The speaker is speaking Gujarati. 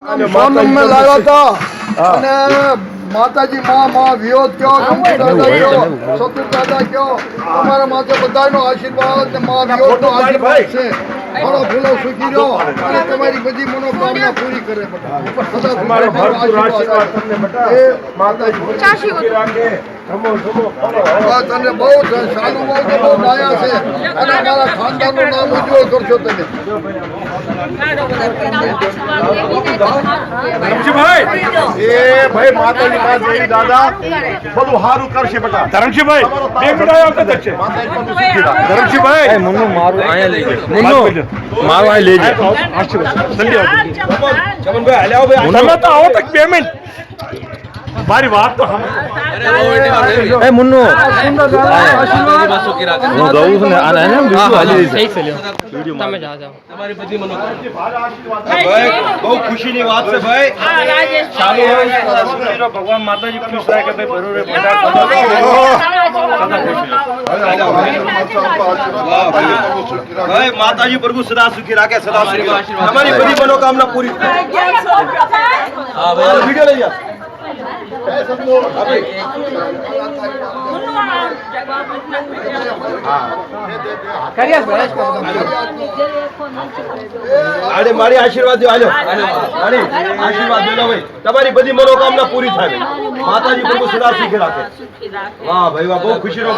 સોનમ મેં લાવ્યા હતા અને માતાજી માં વિયોદ કયો ગંગુ દાદા કયો સતુર દાદા કયો તમારા માથે બધાનો આશીર્વાદ ને માં વિયોદ નો આશીર્વાદ છે. ફળો ફૂલો સુખી રહ્યો અને તમારી બધી મનોકામના પૂરી કરે એ માતાજી તને બહુ સારું બહુ ડાયા છે અને અમારા ખાનદાનનું નામ ઉજ્જવળ કરશો તમે. ભાઈ માતાજી માં દેવી દાદા બધું સારું કરશે બેટા. ધરમશીભાઈ બે મિનિટ આવતા જ છે. ધરમશીભાઈ મુન્નુ મારું આયા લઈ જાય. મુન્નુ મારું આયા લઈ જાય. જલ્દી આવો. ચમનભાઈ હાલ્યા ભાઈ તમે તો આવો તક 2 મિનિટ. મારી વાત તો એ મુન્નુ હું દઉં છું ને આને ને બીજું હાલી દે છે. તમે જાઓ તમારી બધી ભાઈ બહુ ખુશીની વાત છે ભાઈ. ચાલુ હોય ભગવાન માતાજી ખુશ થાય કે ભાઈ બરોબર ભાઈ માતાજી પ્રભુ સદા સુખી રાખે સદા સુખી તમારી બધી મનોકામના પૂરી થાય. હા ભાઈ વિડિયો લઈ જા. મારી આશીર્વાદ દો. આશીર્વાદ દો ભાઈ તમારી બધી મનોકામના પૂરી થાય. માતાજી પ્રભુ સદા સુખી રાખે. વાહ ભાઈ વાહ બહુ ખુશી નો